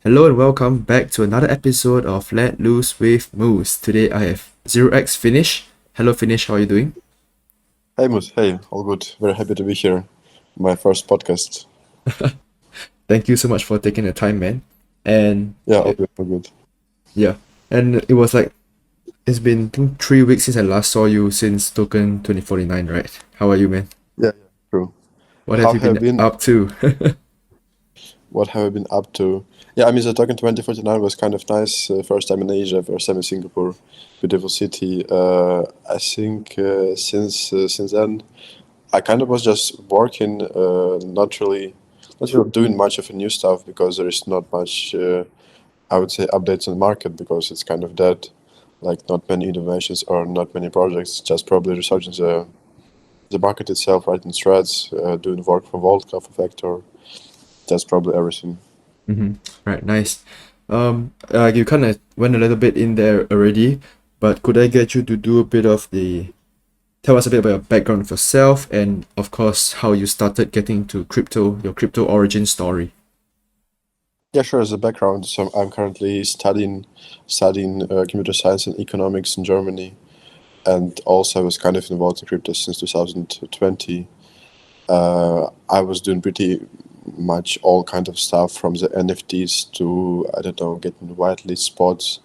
Hello and welcome back to another episode of Let Loose with Moose. Today I have 0xFinish. Hello Finish, how are you doing? Hey Moose, hey, all good. Very happy to be here. My first podcast. Thank you so much for taking the time, man. And Yeah, all good, all good. yeah, and it was like it's been I think 3 weeks since I last saw you since Token 2049, right? How are you, man? Yeah, true. What have How you have I been been? up to? What have I been up to? Yeah, I mean, the Talking 2049 was kind of nice. First time in Asia, first time in Singapore. Beautiful city. I think since then, I kind of was just working, not really doing much of a new stuff because there is not much. I would say updates on the market because it's kind of dead. Like not many innovations or not many projects. Just probably researching the market itself, writing threads, doing work for Voltka, for Vector. That's probably everything. Right, nice. You kind of went a little bit in there already, but could I get you to do a bit of the tell us a bit about your background of yourself and of course how you started getting into crypto, your crypto origin story. Yeah, sure. As a background, so I'm currently studying computer science and economics in Germany, and also I was kind of involved in crypto since 2020. I was doing pretty much all kind of stuff from the NFTs to I don't know getting whitelist spots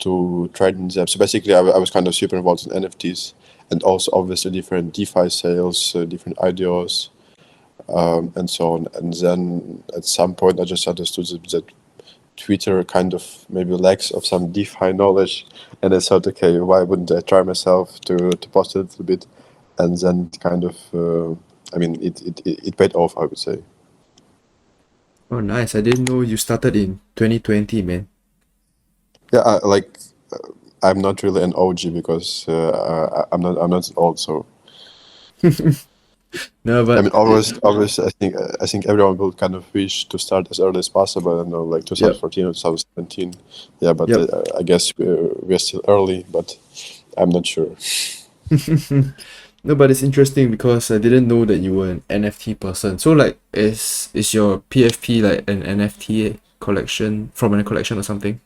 to trading them. So basically, I was kind of super involved in NFTs and also obviously different DeFi sales, different IDOs, and so on. And then at some point, I just understood that Twitter kind of maybe lacks of some DeFi knowledge, and I thought, okay, why wouldn't I try myself to post a little bit, and then kind of, I mean, it paid off, I would say. Oh, nice. I didn't know you started in 2020, man. Yeah, I'm not really an OG because I'm not old, so No, I but mean, always, I think everyone will kind of wish to start as early as possible. I don't know, like yep, 2014 or 2017. Yeah, but yep. I guess we're still early, but I'm not sure. No, but it's interesting because I didn't know that you were an NFT person. So like is your PFP like an NFT collection from a collection or something?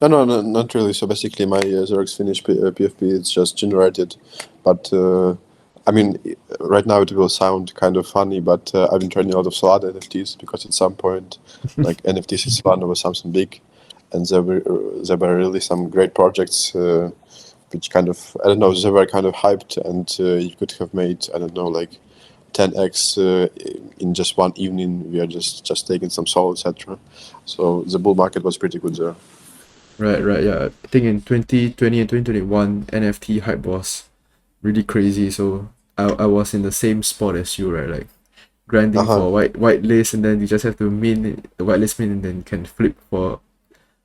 No, not really. So basically, my 0xFinish PFP is just generated, but I mean, right now it will sound kind of funny, but I've been trading a lot of Solana NFTs because at some point, like NFTs in Solana was something big, and there were really some great projects, which kind of I don't know, they were kind of hyped, and you could have made I don't know like 10x in just one evening. We are just taking some Sol, etc. So the bull market was pretty good there. Right, right, yeah. I think in 2020 and 2021 NFT hype was really crazy. So I was in the same spot as you, right? Like grinding Uh-huh. for white list and then you just have to the whitelist mint and then can flip for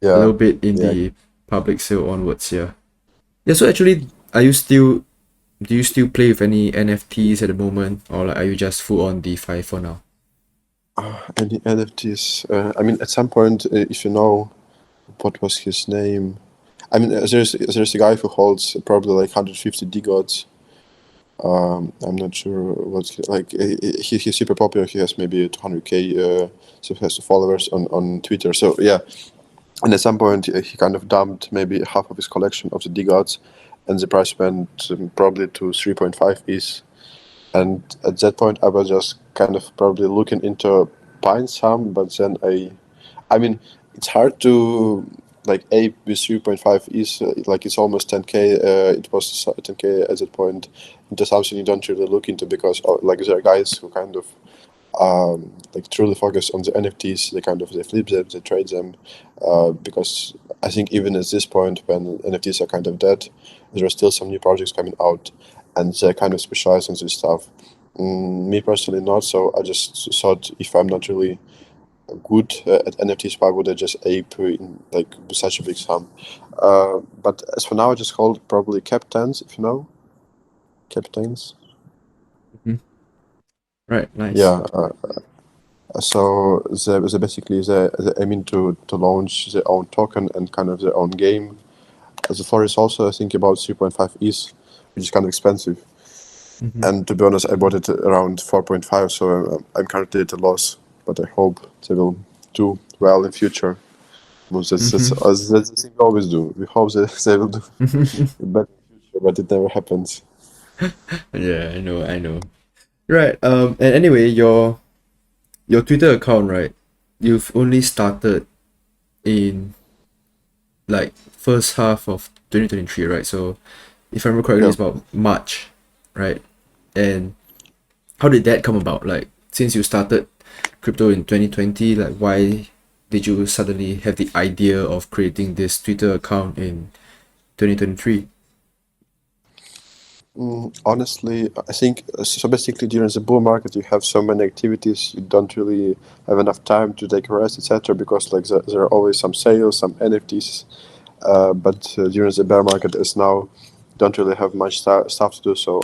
a Yeah, little bit in yeah. the public sale onwards, yeah. Yeah, so actually do you still play with any NFTs at the moment or like are you just full on DeFi for now? Any NFTs? I mean, at some point, if you know what was his name, I mean, there's a guy who holds probably like 150 DGods. I'm not sure what's like. He's super popular. He has maybe 200k so he has followers on Twitter. So yeah, and at some point he kind of dumped maybe half of his collection of the DGods, and the price went probably to 3.5 ETH. And at that point, I was just kind of probably looking into buying some, but then I mean, it's hard to like ape with 3.5 is like it's almost 10k. It was 10k at that point into something you don't really look into because like there are guys who kind of like truly focus on the NFTs. They flip them, they trade them, because I think even at this point when NFTs are kind of dead, there are still some new projects coming out, and they kind of specialize on this stuff. Me personally, not so. I just thought if I'm not really good at NFTs, why would I just ape in like such a big sum? But as for now, I just hold probably Captains, if you know Captains. Mhm. Right, nice. Yeah. So they basically they aiming to launch their own token and kind of their own game. as the floor is also I think about 3.5 ETH, which is kind of expensive. Mm-hmm. And to be honest, I bought it around 4.5, so I'm currently at a loss. But I hope they will do well in future. Well, that's the thing we always do. We hope that they will do better in future, but it never happens. Yeah, I know. Right. And anyway, your Twitter account, right? You've only started in like first half of 2023, right? So if I remember correctly, Yeah. it's about March, right? And how did that come about? Like, since you started crypto in 2020, like, why did you suddenly have the idea of creating this Twitter account in 2023? Honestly, I think so. Basically, during the bull market, you have so many activities, you don't really have enough time to take a rest, etc. Because like there are always some sales, some NFTs. But during the bear market, as now, don't really have much stuff to do. So,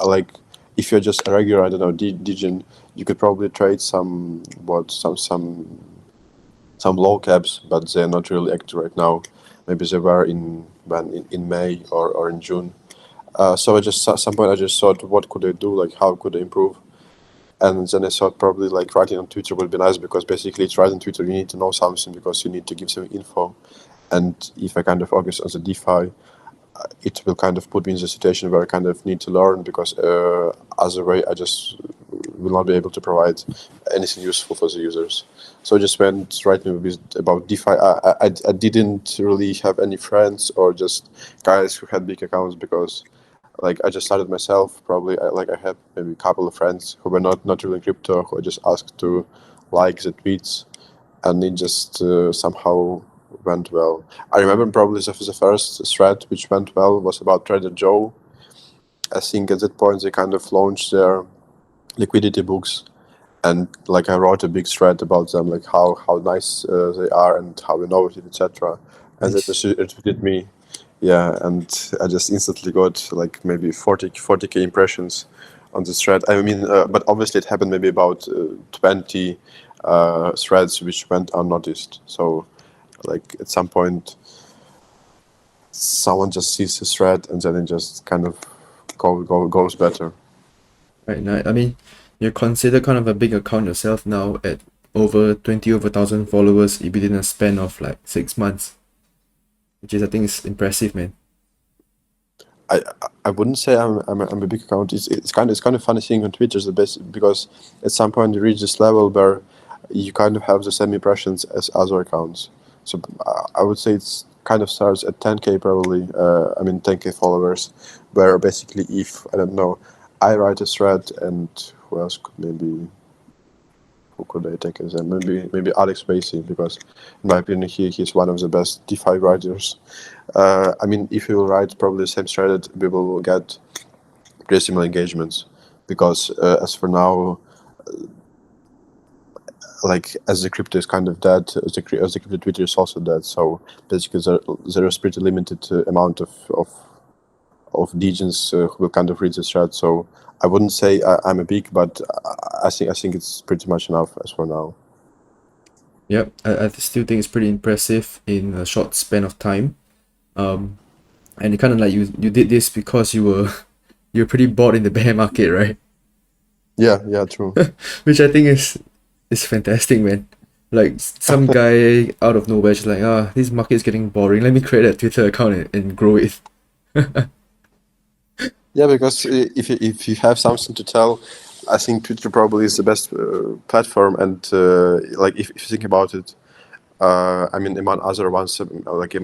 like, if you're just a regular, I don't know, Degen, you could probably trade some low caps, but they're not really active right now. Maybe they were in May or in June. So I just at some point I just thought, what could I do? Like, how could I improve? And then I thought probably like writing on Twitter would be nice because basically it's writing on Twitter. You need to know something because you need to give some info. And if I kind of focus on the DeFi, it will kind of put me in the situation where I kind of need to learn because other way I just will not be able to provide anything useful for the users. So I just went writing a bit about DeFi. I didn't really have any friends or just guys who had big accounts because like I just started myself. Probably I had maybe a couple of friends who were not really in crypto who I just asked to like the tweets, and it just somehow went well. I remember probably the first thread which went well was about Trader Joe. I think at that point they kind of launched their liquidity books, and like I wrote a big thread about them, like how nice they are and how innovative, etc. And they Nice. just retweeted me, yeah, and I just instantly got like maybe 40k impressions on this thread. I mean, but obviously it happened maybe about 20 threads which went unnoticed. So like at some point someone just sees this thread and then it just kind of goes better. Right. Now, I mean, you're considered kind of a big account yourself now at over 1,000 followers within a span of like 6 months, which is I think is impressive, man. I I wouldn't say I'm a big account. It's kind of funny seeing on Twitter the best because at some point you reach this level where you kind of have the same impressions as other accounts. So I would say it's kind of starts at 10k probably. I mean 10k followers, where basically if I don't know, I write a thread and who else could maybe who could I take as them? Maybe Alex Spacey because in my opinion he's one of the best DeFi writers. I mean if you write probably the same thread, we will get pretty similar engagements because as for now, like as the crypto is kind of dead, as the crypto Twitter is also dead. So basically, there is pretty limited amount of degens who will kind of read the thread. So I wouldn't say I'm a big, but I think it's pretty much enough as for now. Yep, I still think it's pretty impressive in a short span of time. Um, and it kind of like you did this because you're pretty bored in the bear market, right? Yeah, true. Which I think is fantastic, man. Like some guy out of nowhere just like, this market is getting boring. Let me create a Twitter account and grow it. Yeah, because if you have something to tell, I think Twitter probably is the best platform. And like if you think about it, I mean, among other ones, like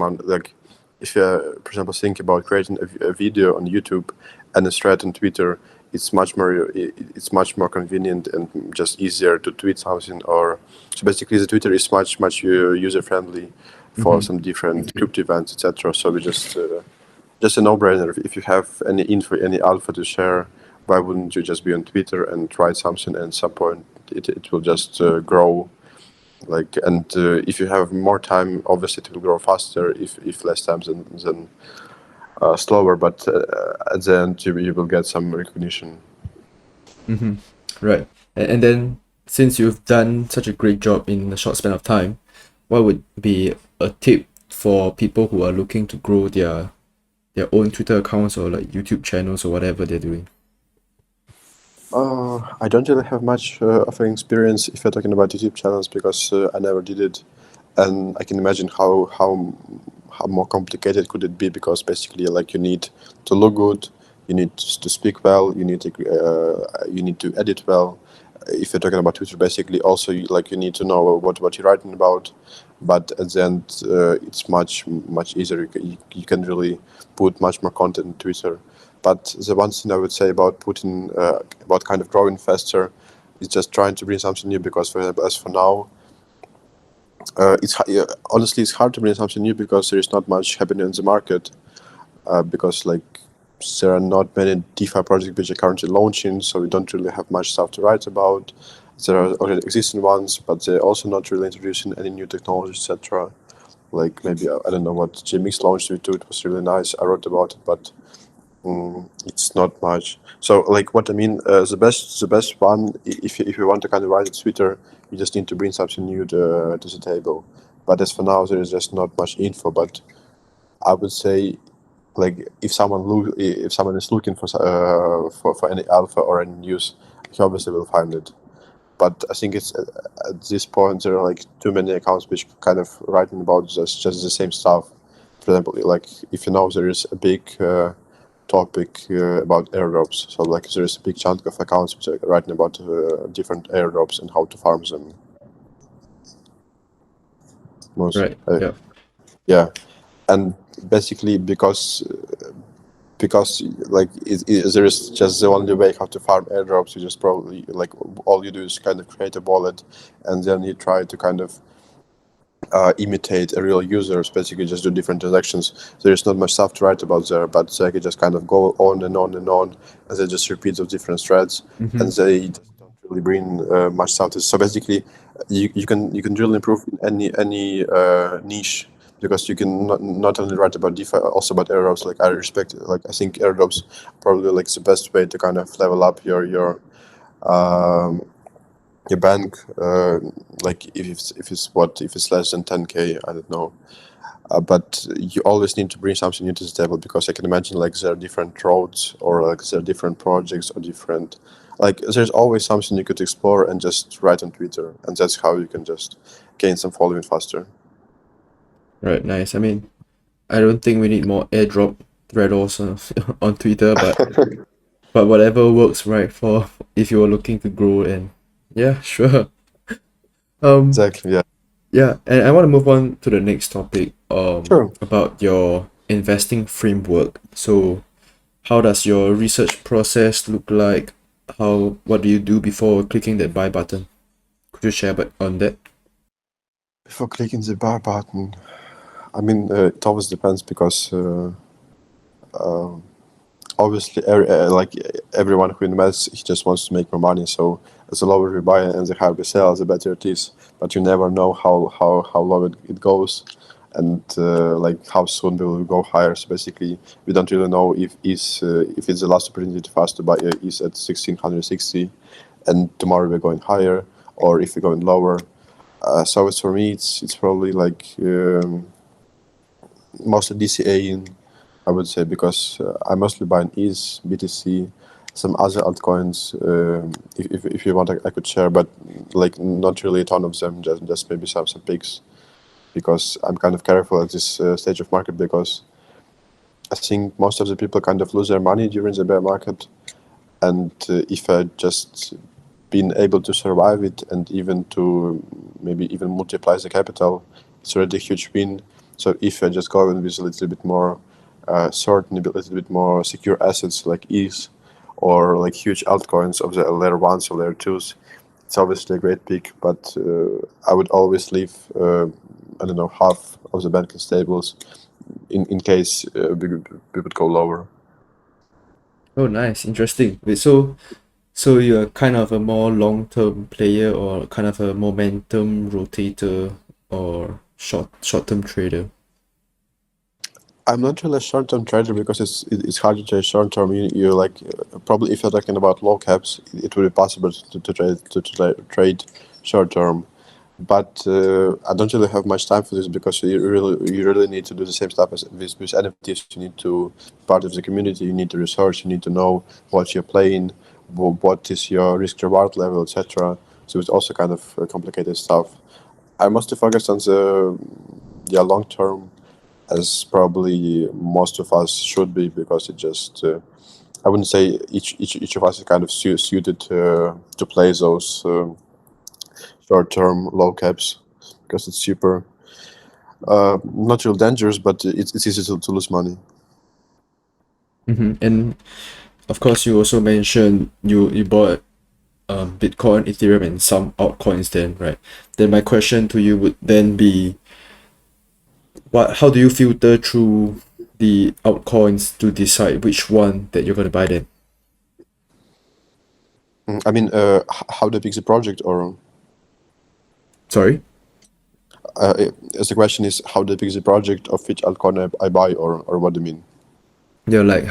if you, for example, think about creating a video on YouTube and a thread on Twitter, it's much more convenient and just easier to tweet something. Or so basically, the Twitter is much user friendly for Mm-hmm. some different crypto events, etc. So we just a no-brainer. If you have any info, any alpha to share, why wouldn't you just be on Twitter and try something? And at some point, it will just grow. Like, and if you have more time, obviously it will grow faster. If less time, then slower. But at the end, you will get some recognition. Mm-hmm. Right. And then since you've done such a great job in a short span of time, what would be a tip for people who are looking to grow their own Twitter accounts or like YouTube channels or whatever they're doing? I don't really have much of an experience if you're talking about YouTube channels because I never did it, and I can imagine how more complicated could it be because basically like you need to look good, you need to speak well, you need to edit well. If you're talking about Twitter, basically also you need to know what you're writing about, but at the end it's much easier. You can really put much more content in Twitter. But the one thing I would say about putting about kind of growing faster is just trying to bring something new because for example, as for now, honestly it's hard to bring something new because there is not much happening in the market because like there are not many DeFi projects which are currently launching, so we don't really have much stuff to write about. There are already existing ones, but they're also not really introducing any new technology, etc. Like maybe I don't know what GMX launched with it was really nice. I wrote about it, but it's not much. So like what I mean, the best one if you want to kind of write it Twitter, you just need to bring something new to the table. But as for now, there is just not much info. But I would say, like if someone is looking for any alpha or any news, he obviously will find it. But I think it's at this point there are like too many accounts which kind of writing about just the same stuff. For example, like if you know there is a big topic about airdrops, so like there is a big chunk of accounts which are writing about different airdrops and how to farm them. Most, Right. Yeah. yeah, and basically because like there is just the only way how to farm airdrops. You just probably like all you do is kind of create a wallet, and then you try to kind of imitate a real user, basically just do different transactions. There is not much stuff to write about there, but they can just kind of go on and on and on, and they just repeat those different threads, and they just don't really bring much stuff to. So basically, you can really improve in any niche because you can not only write about DeFi, also about airdrops. Like I think airdrops probably like the best way to kind of level up your bank, like if it's less than 10K, I don't know. But you always need to bring something new to the table because I can imagine like there are different roads or like there are different projects or different, like there's always something you could explore and just write on Twitter, and that's how you can just gain some following faster. Right. Nice. I mean, I don't think we need more airdrop threads on Twitter, but whatever works right for if you are looking to grow, and yeah, sure. Exactly. Yeah. Yeah, and I want to move on to the next topic, Sure. about your investing framework. So how does your research process look like? What do you do before clicking that buy button? Could you share on that? Before clicking the buy button, I mean, it always depends because obviously, like everyone who invests, he just wants to make more money. So the lower we buy and the higher we sell, the better it is. But you never know how low it goes, and like how soon we will go higher. So basically, we don't really know if it's the last opportunity for us to buy is at 1660, and tomorrow we're going higher, or if we're going lower. So it's for me, it's probably like mostly DCA, I would say, because I mostly buy in ETH, BTC, some other altcoins. If you want, I could share, but like not really a ton of them. Just maybe some picks, because I'm kind of careful at this stage of market because I think most of the people kind of lose their money during the bear market, and if I just been able to survive it and even to maybe even multiply the capital, it's already a huge win. So if I just go in with a little bit more certain, a little bit more secure assets like ETH or like huge altcoins of the layer ones or layer twos, it's obviously a great pick. But I would always leave, I don't know, half of the banking stables in case we would go lower. Oh, nice, interesting. Wait, so you're kind of a more long-term player or kind of a momentum rotator or short-term trader? I'm not really a short-term trader because it's hard to trade short-term. You like probably if you're talking about low caps, it would be possible to trade short-term. But I don't really have much time for this because you really need to do the same stuff as with NFTs. You need to be part of the community. You need to research. You need to know what you're playing, what is your risk reward level, etc. So it's also kind of complicated stuff. I mostly focused on the long term, as probably most of us should be, because it just I wouldn't say each of us is kind of suited to play those short term low caps because it's cheaper. Not real dangerous, but it's easy to lose money. And of course, you also mentioned you bought Bitcoin, Ethereum, and some altcoins. Then, right? Then my question to you would then be, how do you filter through the altcoins to decide which one that you're gonna buy then? I mean, how to pick the project, or Sorry. as the question is how to pick the project of which altcoin I buy, or what do you mean? Yeah, like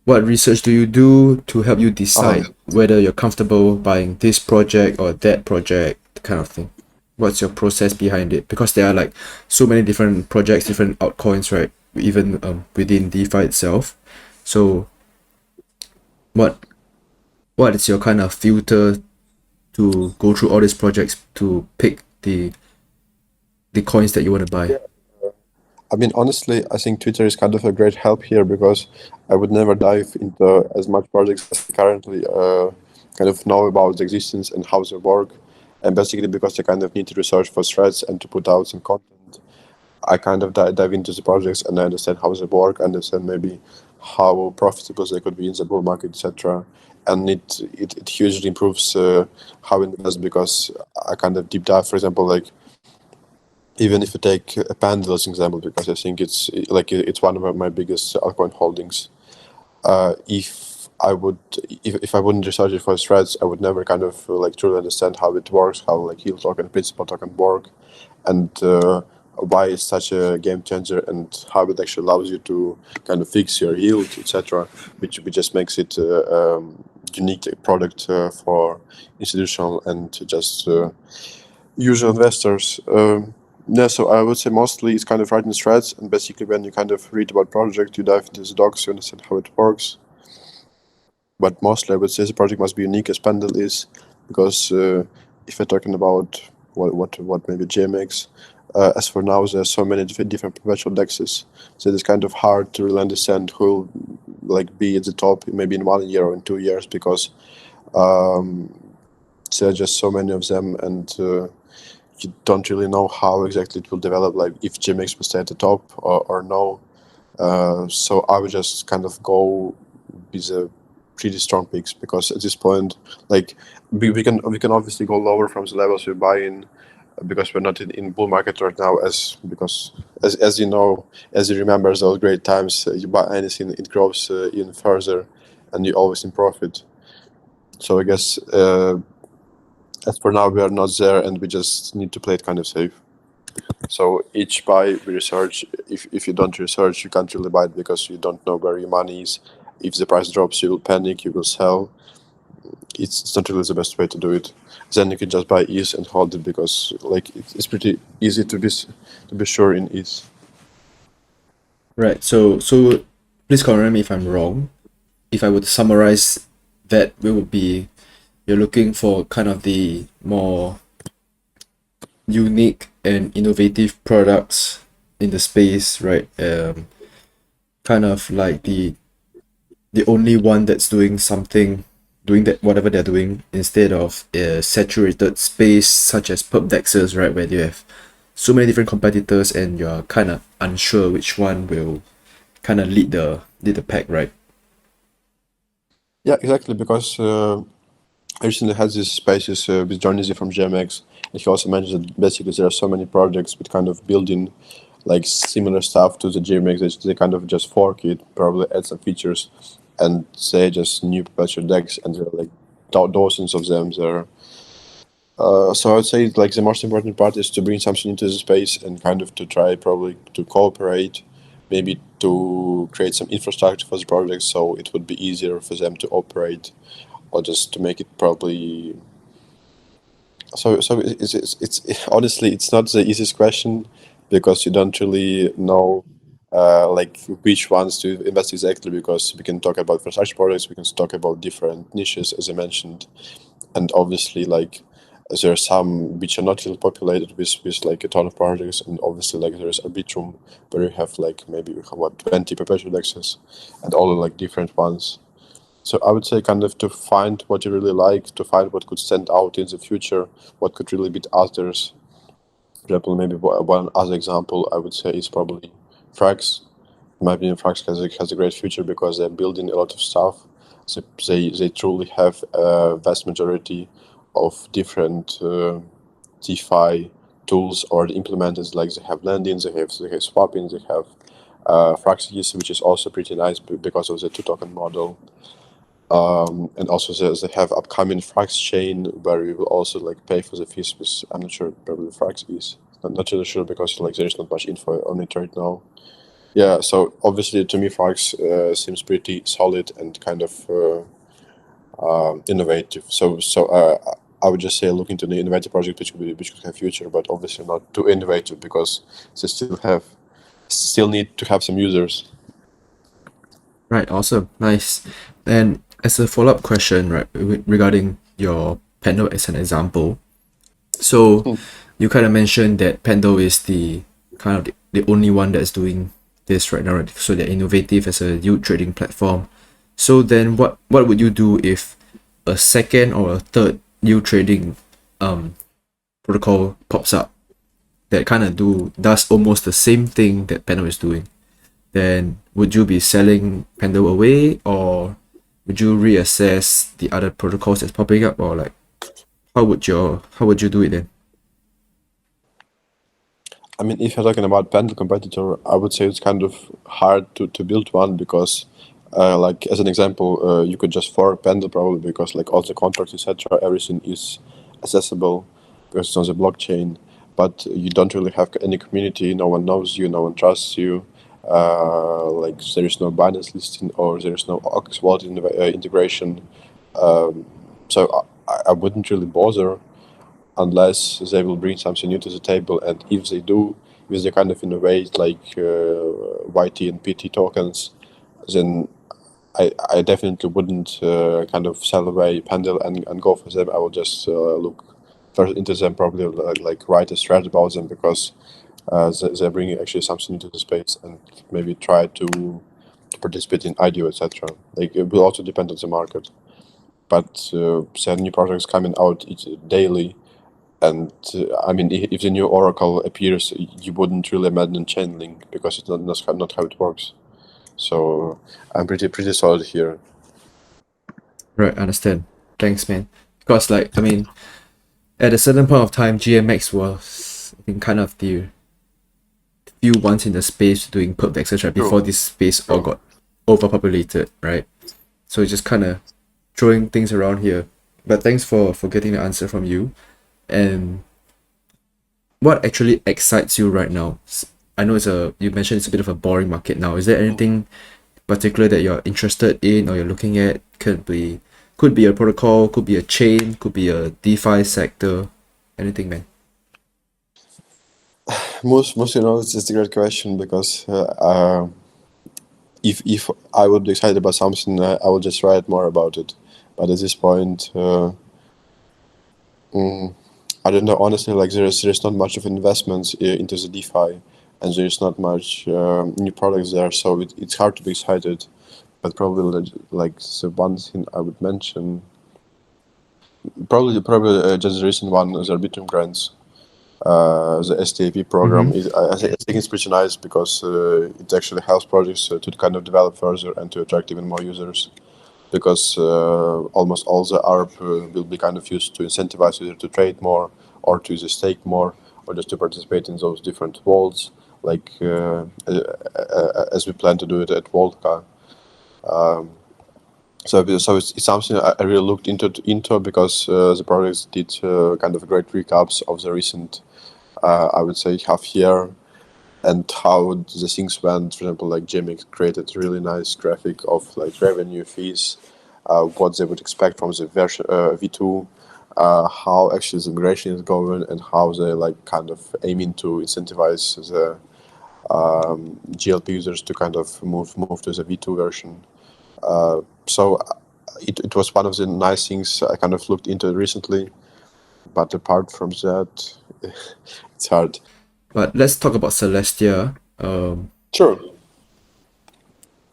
what research do you do to help you Uh-huh. decide whether you're comfortable buying this project or that project, kind of thing? What's your process behind it? Because there are like so many different projects, different altcoins, right? Even within DeFi itself. So what what is your kind of filter to go through all these projects to pick the coins that you want to buy? I mean, honestly, I think Twitter is kind of a great help here because I would never dive into as much projects as I currently kind of know about the existence and how they work. And basically, because I kind of need to research for threads and to put out some content, I kind of dive into the projects and I understand how they work, understand maybe how profitable they could be in the bull market, etc. And it hugely improves how I invest because I kind of deep dive, for example, like even if you take a Panda as an example, because I think it's one of my biggest altcoin holdings. If I would, if I wouldn't research it for threads, I would never kind of like truly understand how it works, how like yield token, principal token work, and why it's such a game changer, and how it actually allows you to kind of fix your yield, etc., which just makes it unique product for institutional and just usual investors. Yeah, so I would say mostly it's kind of writing threads, and basically when you kind of read about project, you dive into the docs, you understand how it works. But mostly I would say the project must be unique as Pendle is, because if we're talking about what maybe JMX, as for now there's so many different perpetual dexes, so it's kind of hard to really understand who will like be at the top maybe in 1 year or in 2 years, because there are just so many of them, and you don't really know how exactly it will develop, like if GMX will stay at the top or no. So I would just kind of go with a pretty strong picks, because at this point, like we can obviously go lower from the levels we buy in, because we're not in bull market right now, because as you know, as you remember those great times, you buy anything, it grows even further, and you're always in profit. So I guess as for now we are not there, and we just need to play it kind of safe. So each buy we research. If you don't research, you can't really buy it because you don't know where your money is. If the price drops, you will panic, you will sell. It's not really the best way to do it. Then you can just buy ETH and hold it, because like it's pretty easy to be sure in ETH. Right. So please correct me if I'm wrong. If I were to summarize that, it would be you're looking for kind of the more unique and innovative products in the space, right? Kind of like the only one that's doing something, doing that whatever they're doing, instead of a saturated space such as perp dexes, right, where you have so many different competitors and you're kind of unsure which one will kind of lead the pack, right? Yeah, exactly. Because I recently had these spaces with Johnny Z from GMX, and he also mentioned that basically there are so many projects with kind of building like similar stuff to the GMX that they kind of just fork it, probably add some features, and say just new perpetual decks, and there are like dozens of them there. So I would say like the most important part is to bring something into the space and kind of to try probably to cooperate, maybe to create some infrastructure for the project so it would be easier for them to operate, or just to make it probably So it's honestly it's not the easiest question because you don't really know like which ones to invest exactly, because we can talk about infrastructure projects, we can talk about different niches as I mentioned, and obviously like there are some which are not really populated with like a ton of projects, and obviously like there's Arbitrum where you have like maybe you have what 20 perpetual access and all the like different ones. So I would say kind of to find what you really like, to find what could stand out in the future, what could really beat others. For example, maybe one other example I would say is probably Frax. In my opinion, Frax has a great future because they're building a lot of stuff. So they truly have a vast majority of different DeFi tools already implemented. Like they have lending, they have swapping, they have Fraxis, which is also pretty nice because of the two token model. And also they have upcoming Frax chain where you will also like pay for the fees, which I'm not sure probably Frax is. I'm not really sure because like there is not much info on it right now. Yeah, so obviously to me Frax seems pretty solid and kind of innovative. So I would just say look into the innovative project which could have future, but obviously not too innovative because they still need to have some users. Right, awesome, nice. And as a follow-up question, right, regarding your Pendle as an example, so you kind of mentioned that Pendle is the kind of the only one that's doing this right now, right? So they're innovative as a yield trading platform. So then what would you do if a second or a third yield trading protocol pops up that kind of does almost the same thing that Pendle is doing? Then would you be selling Pendle away, or would you reassess the other protocols that's popping up, or like how would you do it then? I mean, if you're talking about Pendle competitor, I would say it's kind of hard to build one because, like as an example, you could just fork Pendle probably because like all the contracts, etc., everything is accessible because it's on the blockchain. But you don't really have any community. No one knows you. No one trusts you. Like there is no Binance listing or there is no Ox wallet integration. So I wouldn't really bother unless they will bring something new to the table. And if they do, if they kind of innovate like YT and PT tokens, then I definitely wouldn't kind of sell away Pendle and go for them. I will just look first into them, probably like write a thread about them because they're bringing actually something into the space, and maybe try to participate in IDO, etc. Like it will also depend on the market. But there are new projects coming out daily. And I mean, if the new Oracle appears, you wouldn't really abandon channeling because it's not how it works. So I'm pretty solid here. Right, understand. Thanks, man. Because like I mean, at a certain point of time, GMX was I think kind of the few ones in the space doing perp etc. before this space all got overpopulated, right? So it's just kind of throwing things around here. But thanks for getting the answer from you. And what actually excites you right now? I know you mentioned it's a bit of a boring market now. Is there anything particular that you're interested in or you're looking at? Could be a protocol, could be a chain, could be a DeFi sector, anything, man. Most it's a great question because if I would be excited about something, I would just write more about it. But at this point, I don't know. Honestly, like there's not much of investments into the DeFi, and there's not much new products there, so it's hard to be excited. But probably like the one thing I would mention, probably just the recent one, the Arbitrum Grants. The STAP program is I think it's pretty nice because it actually helps projects to kind of develop further and to attract even more users. Because almost all the ARP will be kind of used to incentivize either to trade more or to either stake more or just to participate in those different vaults, like as we plan to do it at Volca. So it's something I really looked into because the projects did kind of great recaps of the recent, I would say, half year and how the things went. For example, like GMX created a really nice graphic of like revenue, fees, what they would expect from the version V2, how actually the migration is going and how they like kind of aiming to incentivize the GLP users to kind of move to the V2 version. So it was one of the nice things I kind of looked into recently, but apart from that, it's hard. But let's talk about Celestia. Sure.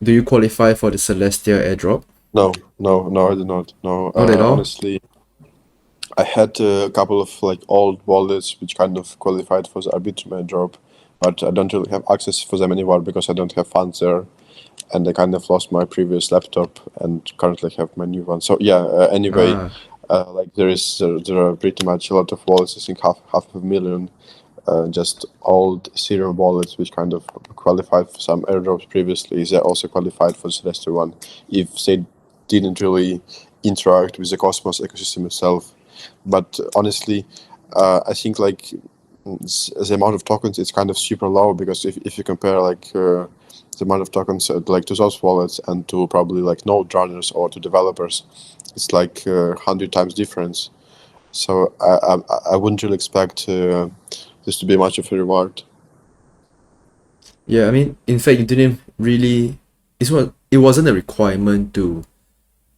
Do you qualify for the Celestia airdrop? No, I did not. No, Not at all. honestly, I had a couple of like old wallets which kind of qualified for the Arbitrum drop, but I don't really have access for them anymore because I don't have funds there, and I kind of lost my previous laptop and currently have my new one. So yeah. Anyway, Ah, like there are pretty much a lot of wallets. I think half a million, just old Ethereum wallets which kind of qualified for some airdrops previously. They also qualified for the Celestia one if they didn't really interact with the Cosmos ecosystem itself. But honestly, I think like the amount of tokens is kind of super low because if you compare like the amount of tokens like to those wallets and to probably like node runners or to developers, it's like 100 times difference. So I wouldn't really expect this to be much of a reward. yeah. I mean, in fact, you didn't really. It wasn't a requirement to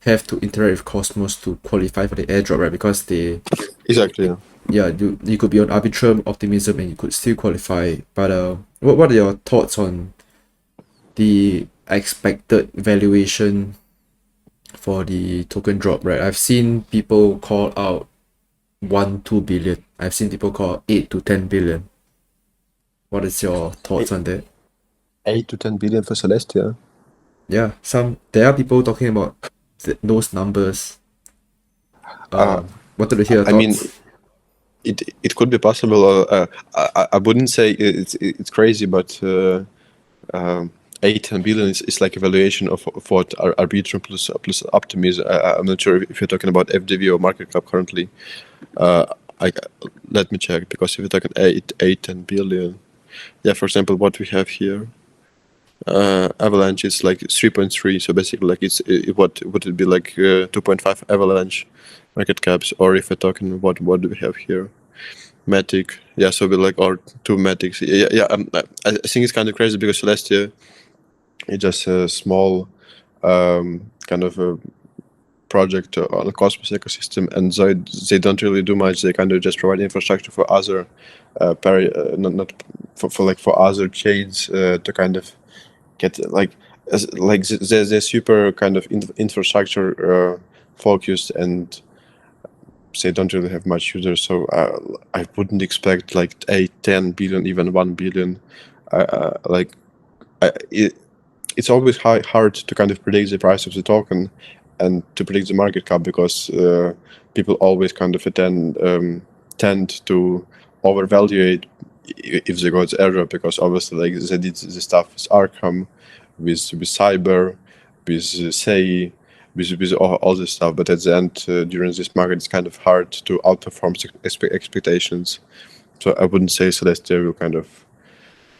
have to interact with Cosmos to qualify for the airdrop, right? Because they, Exactly. yeah, you could be on Arbitrum, Optimism, and you could still qualify. But what are your thoughts on the expected valuation for the token drop, right? I've seen people call out 1-2 billion. I've seen people call 8 to 10 billion. What is your thoughts on that? 8 to 10 billion for Celestia. Yeah, there are people talking about those numbers. Uh, Wanted to hear your I mean, thoughts. it could be possible. I wouldn't say it's crazy, but 8 10 billion is like a valuation of what Arbitrum plus Optimism. I'm not sure if you're talking about FDV or market cap currently. I let me check because if you're talking 8 10 billion, yeah. For example, what we have here, Avalanche is like 3.3. So basically, like what would it be like 2.5 Avalanche market caps, or if we're talking what do we have here? Matic, yeah, so we like our two Matics. Yeah. I think it's kind of crazy because Celestia is just a small kind of a project on the Cosmos ecosystem, and they don't really do much. They kind of just provide infrastructure for other not for like for other chains to kind of get like they're super kind of infrastructure focused, and they don't really have much users. So I wouldn't expect like 8 10 billion, even 1 billion. Like it's always hard to kind of predict the price of the token and to predict the market cap because people always kind of tend to overvaluate if they go to airdrop, because obviously like they did the stuff with Arkham, with Cyber, with Sei, with all this stuff. But at the end, during this market, it's kind of hard to outperform expectations. So I wouldn't say Celestia will kind of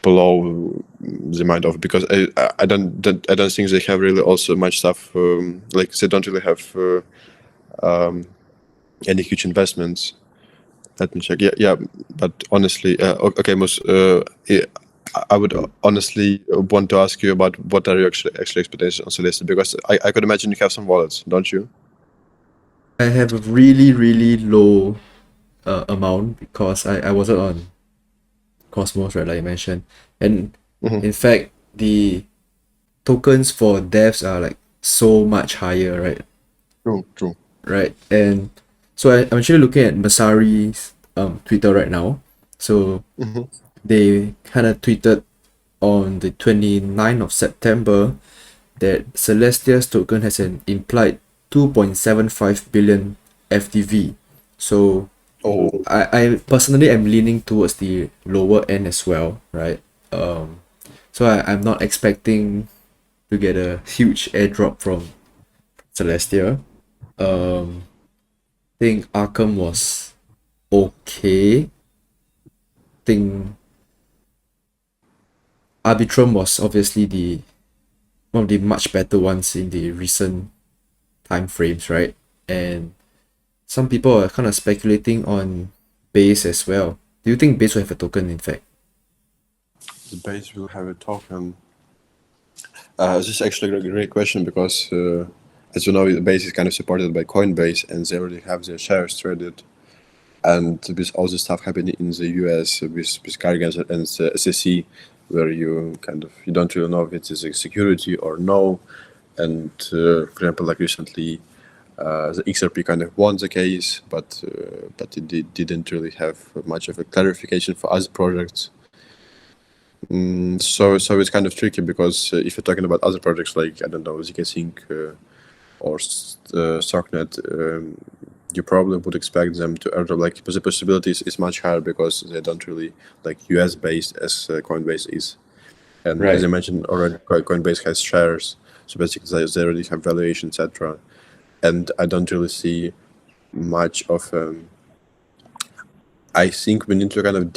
blow the mind off, because I don't think they have really also much stuff. Like they don't really have any huge investments. Let me check. Yeah. But honestly, okay, Mus, I would honestly want to ask you about what are your actually expectations on Celeste, because I could imagine you have some wallets, don't you? I have a really, really low amount because I wasn't on Cosmos, right, like you mentioned. And Mm-hmm. in fact, the tokens for devs are like so much higher, right? True. Right. And so I'm actually looking at Masari's Twitter right now. So Mm-hmm. they kind of tweeted on the 29th of September that Celestia's token has an implied 2.75 billion FDV. So Oh, I personally am leaning towards the lower end as well, right? So I'm not expecting to get a huge airdrop from Celestia. Think Arkham was okay. Think Arbitrum was obviously the one of the much better ones in the recent time frames, right? And some people are kind of speculating on base as well. Do you think base will have a token, in fact? The base will have a token. This is actually a great question because, as you know, the base is kind of supported by Coinbase, and they already have their shares traded. And with all the stuff happening in the US with Gargans and the SEC, where you don't really know if it is a security or no. And for example, like recently, the XRP kind of won the case, but it didn't really have much of a clarification for other projects. So it's kind of tricky because if you're talking about other projects like, I don't know, zkSync or Starknet, you probably would expect them to airdrop, like, but the possibilities is much higher because they don't really like US based as Coinbase is. And Right. as I mentioned already, Coinbase has shares, so basically they already have valuation, etc. And I don't really see much of. I think we need to kind of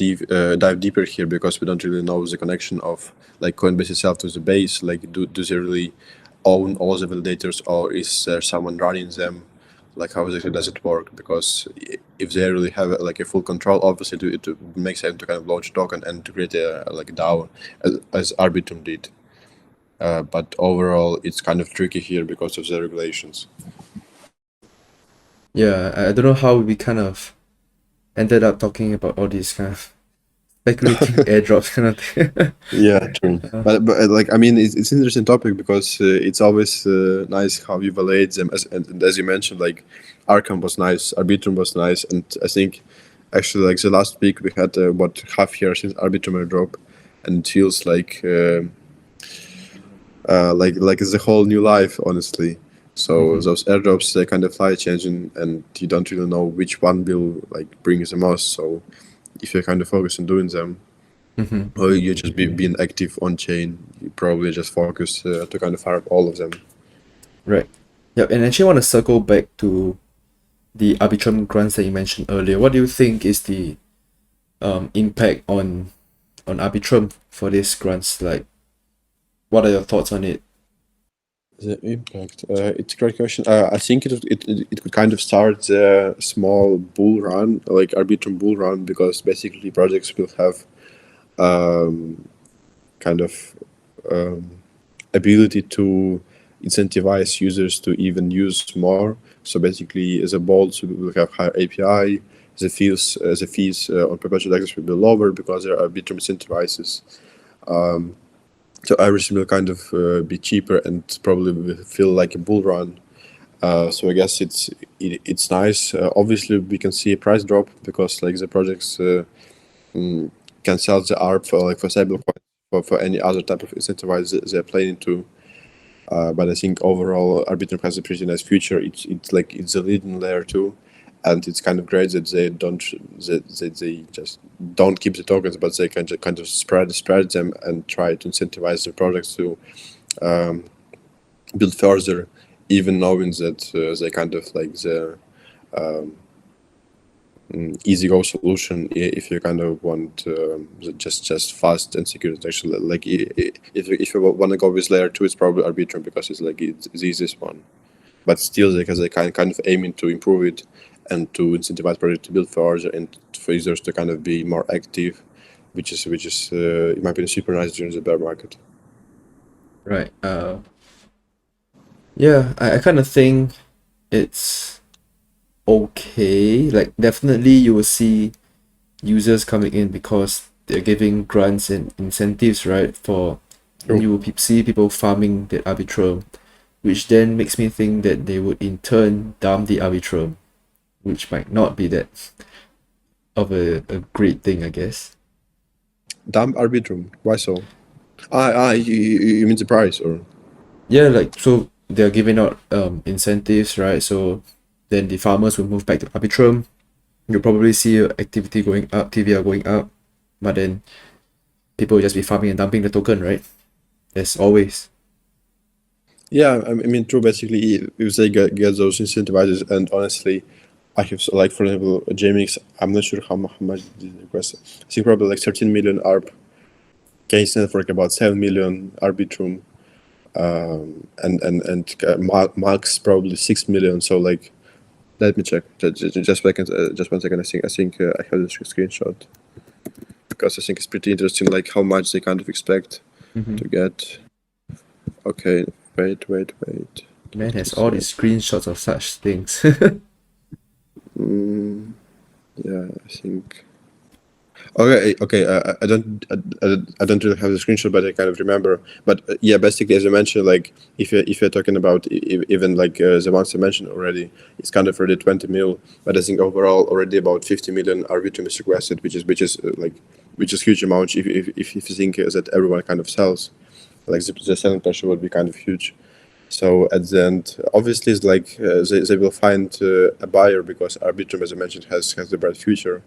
dive deeper here because we don't really know the connection of like Coinbase itself to the base. Like, do they really own all the validators, or is there someone running them? Like, how exactly does it work? Because if they really have like a full control, obviously it makes sense to kind of launch a token and to create a like DAO as Arbitrum did. But overall, it's kind of tricky here because of the regulations. Yeah, I don't know how we kind of ended up talking about all these kind of speculating airdrops kind of thing. Yeah, true. But like, I mean, it's an interesting topic because it's always nice how you evaluate them. And as you mentioned, like Arkham was nice, Arbitrum was nice, and I think actually like the last week we had what half year since Arbitrum drop, and it feels like it's a whole new life, honestly. So those airdrops, they kind of fly changing, and you don't really know which one will like bring you the most. So if you kind of focus on doing them, or you just being active on chain, you probably just focus to kind of fire up all of them. Right. Yep. And actually, I want to circle back to the Arbitrum grants that you mentioned earlier. What do you think is the impact on Arbitrum for these grants? Like, what are your thoughts on it? The impact. It's a great question. I think it could kind of start a small bull run, like Arbitrum bull run, because basically projects will have kind of ability to incentivize users to even use more. So basically, as a bolts will have higher API. The fees on perpetual access will be lower because there are Arbitrum incentivizes. So everything will kind of be cheaper and probably will feel like a bull run. So I guess it's nice. Obviously, we can see a price drop because like the projects can sell the ARP for stable coin for any other type of incentivize they're planning to. But I think overall Arbitrum has a pretty nice future. It's a leading layer too, and it's kind of great that they just don't keep the tokens, but they can just kind of spread them and try to incentivize the projects to build further, even knowing that they kind of like the easy go solution if you kind of want just fast and secure detection. Like if you want to go with layer 2, it's probably Arbitrum because it's like it's the easiest one. But still, because they kind of aiming to improve it and to incentivize projects to build further and for users to kind of be more active, which is in my opinion super nice during the bear market. Right. Yeah, I kind of think it's okay. Like, definitely you will see users coming in because they're giving grants and incentives, right? For True. you will see people farming the Arbitrum, which then makes me think that they would in turn dump the Arbitrum, which might not be that of a great thing, I guess. Dump Arbitrum. Why so? You mean the price or? Yeah, like, so they're giving out incentives, right? So then the farmers will move back to Arbitrum. You'll probably see activity going up, TVR going up, but then people will just be farming and dumping the token, right? As always. Yeah, I mean, true. Basically, if they get those incentivizers, and honestly, I have like for example, JMX. I'm not sure how much did they request. I think probably like 13 million ARP. Case network about 7 million Arbitrum, and Max probably 6 million. So like Let me check. Just second. Just 1 second. I think I have the screenshot because I think it's pretty interesting, like how much they kind of expect Mm-hmm. to get. Okay, wait. Man Let me has all see. these screenshots of such things. Yeah, I think. Okay. I don't really have the screenshot, but I kind of remember. But yeah, basically, as I mentioned, like if you're talking about even like the ones I mentioned already, it's kind of already 20 mil. But I think overall already about 50 million Arbitrum is requested, which is huge amount. If you think that everyone kind of sells, like the selling pressure would be kind of huge. So at the end, obviously, it's like they will find a buyer because Arbitrum, as I mentioned, has a bright future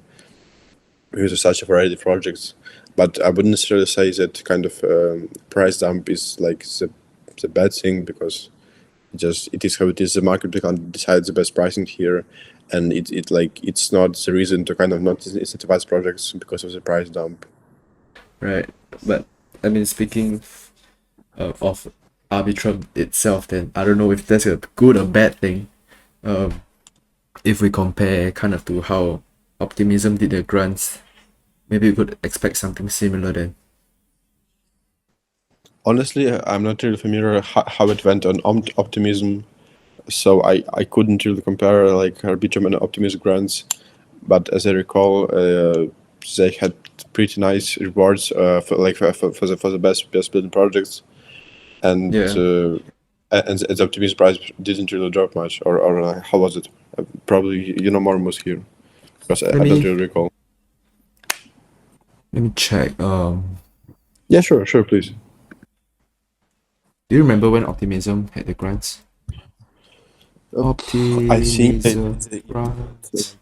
with such a variety of projects. But I wouldn't necessarily say that kind of price dump is like the bad thing because it is how it is. The market can decide the best pricing here, and it's not the reason to kind of not incentivize projects because of the price dump. Right. But I mean, speaking of Arbitrum itself, then I don't know if that's a good or bad thing. Um, if we compare kind of to how Optimism did their grants, maybe we could expect something similar then. Honestly, I'm not really familiar how it went on Optimism, so I couldn't really compare like Arbitrum and Optimism grants. But as I recall, they had pretty nice rewards for the best building projects, and Yeah. the Optimism price didn't really drop much, or how was it? Probably you know more most here because Let I don't me really recall. let me check. Yeah, sure, please. Do you remember when Optimism had the grants? I think Optimism they grants.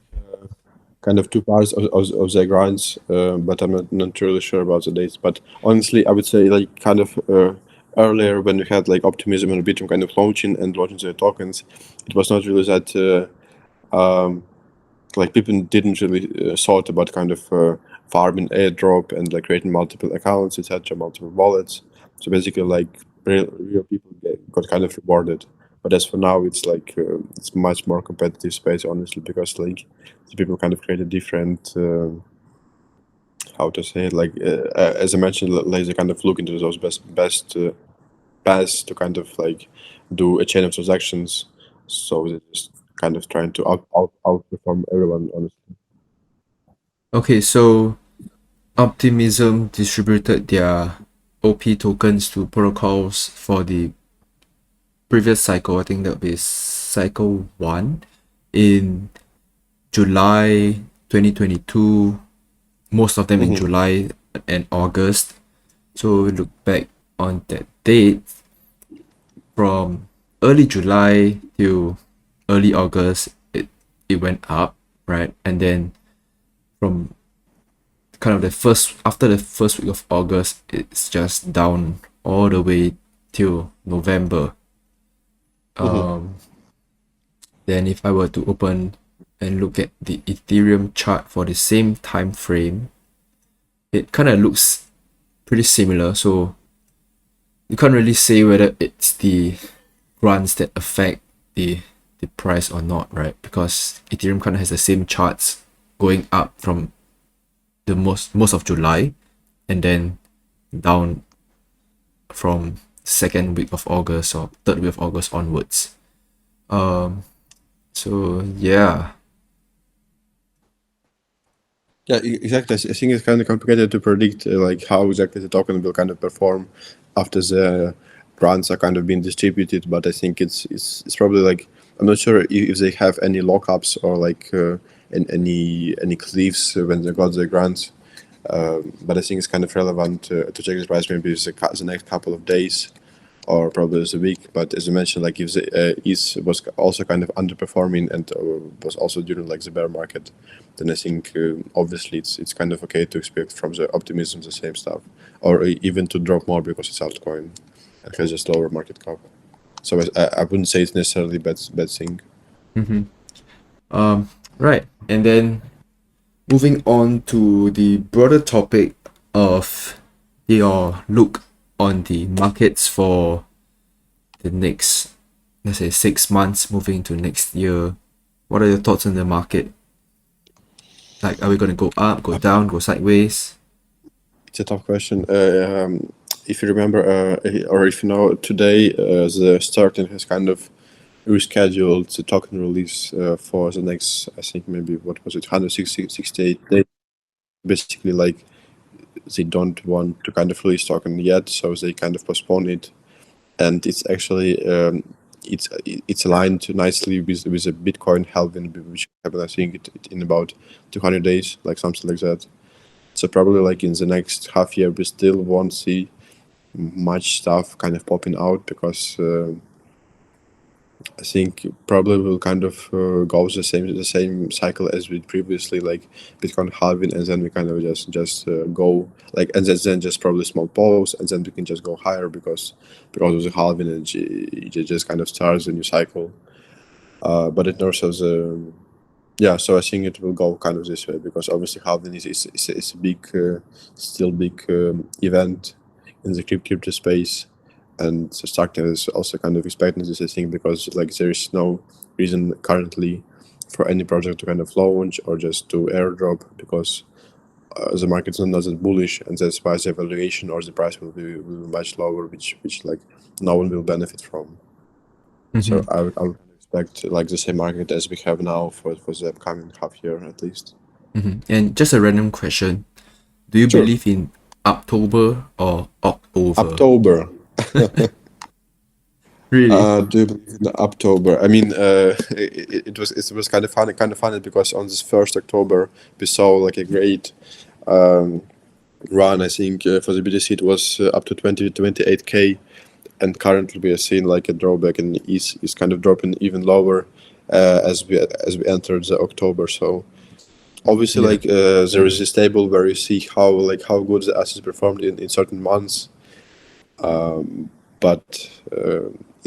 kind of two parts of the grants, but I'm not really sure about the dates. But honestly, I would say like kind of earlier when we had like Optimism and Arbitrum kind of launching their tokens, it was not really that like people didn't really thought about kind of farming airdrop and like creating multiple accounts, etc., multiple wallets. So basically, like real people got kind of rewarded. But as for now, it's like it's much more competitive space, honestly, because like the people kind of created different. How to say it? Like as I mentioned, like they kind of look into those best paths to kind of like do a chain of transactions. So they're just kind of trying to outperform everyone, honestly. Okay, so Optimism distributed their OP tokens to protocols for the previous cycle. I think that would be cycle 1 in July 2022, most of them in Mm-hmm. July and August. So we look back on that date from early July till early August, it went up, right? And then from kind of the first after the first week of August, it's just down all the way till November. Mm-hmm. Then if I were to open and look at the Ethereum chart for the same time frame, it kind of looks pretty similar. So you can't really say whether it's the grants that affect the price or not, right? Because Ethereum kind of has the same charts going up from the most of July and then down from second week of August or third week of August onwards. So yeah. Yeah, exactly. I think it's kind of complicated to predict like how exactly the token will kind of perform after the grants are kind of being distributed. But I think it's probably like I'm not sure if they have any lockups or like any cliffs when they got the grants. But I think it's kind of relevant to check the price maybe the next couple of days or probably the week. But as you mentioned, like if the ETH was also kind of underperforming and was also during like the bear market, then I think obviously it's kind of okay to expect from the Optimism the same stuff, or even to drop more because it's altcoin and has just lower market cap. So I wouldn't say it's necessarily bad thing. Right. And then moving on to the broader topic of your look on the markets for the next, let's say, 6 months moving to next year. What are your thoughts on the market? Like, are we going to go up, go down, go sideways? It's a tough question. If you remember, or if you know, today the Starting has kind of rescheduled the token release for the next, I think maybe, what was it, 168 days. Basically, like, they don't want to kind of release token yet, so they kind of postpone it. And it's actually it's aligned nicely with a Bitcoin halving, which happened, I think, in about 200 days, like something like that. So probably like in the next half year, we still won't see much stuff kind of popping out, because I think probably will kind of go the same cycle as we previously, like Bitcoin halving, and then we kind of just go like, and then just probably small pause, and then we can just go higher because of the halving, and it just kind of starts a new cycle. But in terms of the so I think it will go kind of this way, because obviously halving is a big, still big event in the crypto space, and the Starknet is also kind of expecting this, I think, because like there is no reason currently for any project to kind of launch or just to airdrop, because the market is not that bullish, and that's why the valuation or the price will be much lower, which like no one will benefit from. So I would expect like the same market as we have now for the upcoming half year at least. And just a random question. Do you Sure. believe in October or October? October. Really? Do you believe in October? I mean, it was kind of funny because on this 1st October we saw like a great run. I think for the BTC it was up to 28K, and currently we are seeing like a drawback, and is kind of dropping even lower as we entered the October. So obviously, Yeah. like there is this table where you see how good the assets performed in certain months, but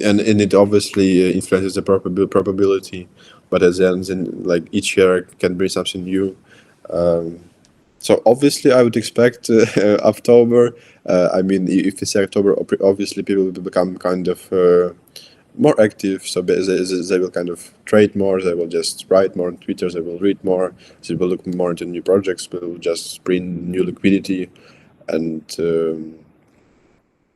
and it obviously influences the probability. But at the end, then like each year can bring something new. So obviously, I would expect October. I mean, if you say October, obviously people will become kind of more active. So they will kind of trade more. They will just write more on Twitter. They will read more. They will look more into new projects. Will just bring new liquidity, and